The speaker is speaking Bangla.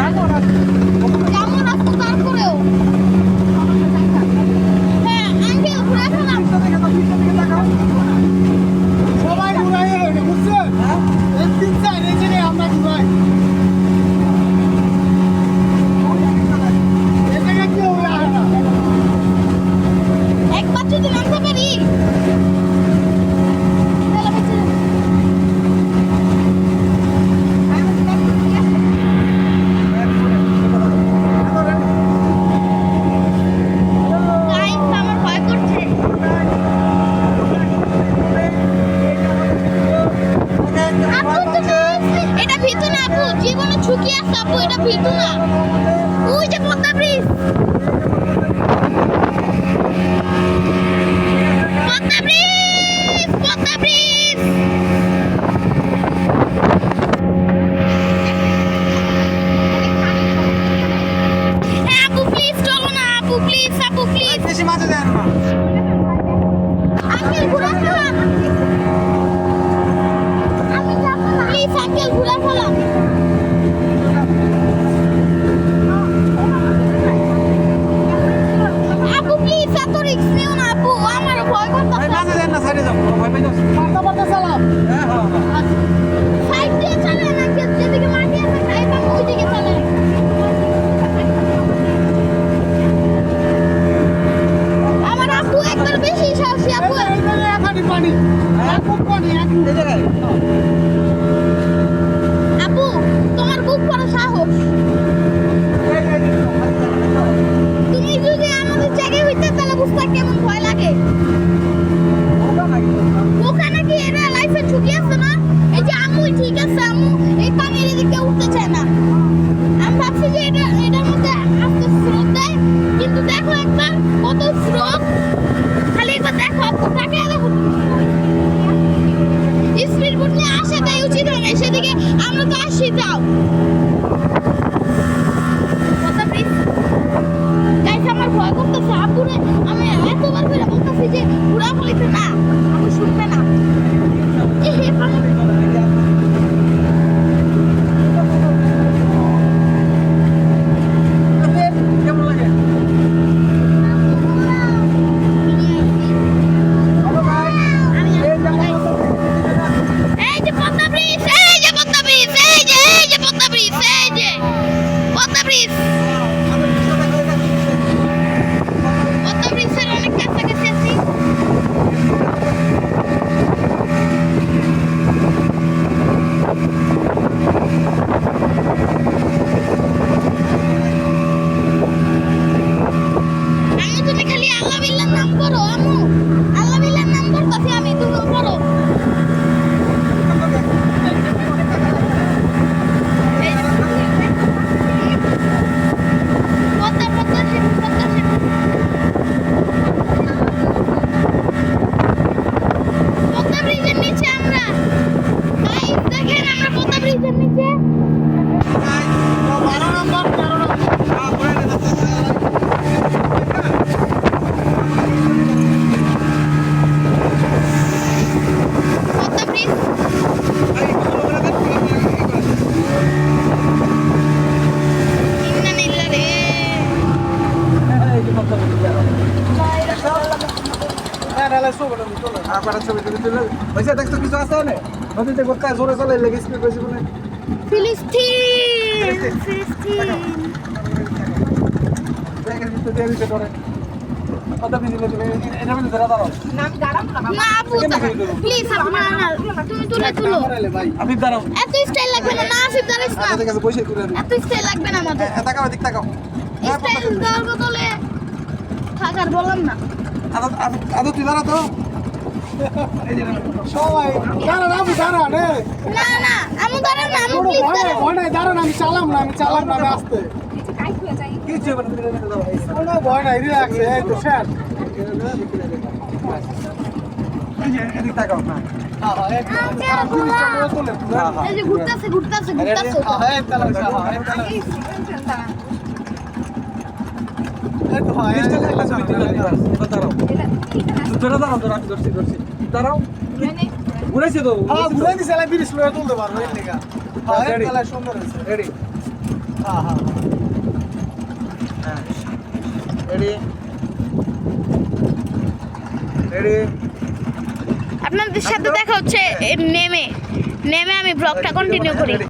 আপু যেমন আপু তারপরেও হ্যাঁ আঙ্কেল ঘুরে ফেলাম সবাই ঘুরাই বুঝছেন একদিন চাই রেখে আমরা ঘুরাই একবার যদি নামতে পারি আমার ভয় করছে আপু তুমি এটা ভীতু না আপু জীবনে ঝুঁকি আছে আপু এটা ভীতু না ওই যে Padma bridge Padma bridge Padma bridge হ্যাঁ আপু প্লিজ চলো না আপু প্লিজ বেশি মাঝে দেন না আঙ্কেল ঘুরে ফেলাম আমি যাব না প্লিজ আঙ্কেল ঘুরে ফেলাম আপু প্লিজ এত রিস্ক নিও না আপু আমার ভয় করতেছে মাঝে দেন না সাইডে যাও ভয় পাই যাও পাতা পাতা চালাও হ্যাঁ হ্যাঁ সাইড দিয়ে চলে না যেদিকে মাটি আছে সাইড আমি ওই দিকে চলে আমার আপু একবার বেশি সাহসী আপু পানি পানি খুব পানি এই জায়গায় আপু তোমার খুব বড় সাহস তুমি যদি আমাদের জায়গায় হইতে তাহলে বুঝতে কেমন ভয় লাগে ওখানে কি এরা লাইফে ঝুঁকি আছে না এই যে আম্মু ঠিক আছে আম্মু এই পানির দিকে উঠতে চায় না আমি ভাবছি যে এটার মধ্যে আস্তে স্রোত দেয় কিন্তু দেখো একবার কত স্রোত খালি একবার দেখো আপু তাকে দেখো স্পিড বোট নিয়ে আসে তাই উচিত হয় না সেদিকে আমরা তো আসি যাও কথা প্লিজ গাইস আমার ভয় করতেছে আপুরে আমি এতবার করে বলতেছি যে পুরা ফলিতে না আপু শুনবে না এই হে পানি কেমন লাগে এই যে পদ্মা ব্রিজ এই যে পদ্মা ব্রিজ এই যে পদ্মা ব্রিজ এই যে পদ্মা ব্রিজ পদ্মা ব্রিজের অনেক কাছাকাছি আছি আমি তুমি খালি আল্লাহ বিল্লাহর নাম করো আম্মু আল্লাহ বিল্লাহর নাম করতেছি আমি তুমি করো পদ্মা পদ্মা সেতু পদ্মা সেতু পদ্মা ব্রিজের নিচে আমরা গাইস দেখেন আমরা পদ্মা ব্রিজের নিচে 12 নম্বর 13 নম্বর পদ্মা ব্রিজ ইন্না নিল্লা রে দেখছো কিছু আছে না নদীতে কোথায় জোরে চলে লেগে স্পিড বেশি বলে ফিলিস্তিন জায়গার ভিতরে দিয়ে দিতে পারে কত বিজি দিলে এটা বলে ধরা দাও না আপু প্লিজ আপু না তুমি তুলো ভাই আপনি দাঁড়াও এত স্টাইল লাগবে না না আসিফ দাঁড়াইস না আমাদের কাছে পয়সা তুলে এত স্টাইল লাগবে না আমাদের তাকাও দিক তাকাও স্টাইল দেওয়ার বদলে থাকার বললাম না আদো তুই দাঁড়া তো সবাই দাঁড়া না দাঁড়া রে না না আমি দাঁড়াও না আমি প্লিজ দাঁড়াও ভয় নাই দাঁড়া না আমি চালাম না আমি আসতে কিছু হবে না কোনো ভয় নাই রিল্যাক্স এই তো স্যার এদিক তাকাও না এই যে ঘুরতেছে দাঁড়াও ঘুরেছে তো হ্যাঁ ঘুরে দিছে এলা ব্রিজ লয়ে তুলতে পারবো এর লেগা হ্যাঁ এর Ready? তলায় সুন্দর হয়েছে রেডি হ্যাঁ হ্যাঁ হ্যাঁ রেডি রেডি আপনাদের সাথে দেখা হচ্ছে নেমে নেমে আমি ব্লগটা কন্টিনিউ করি।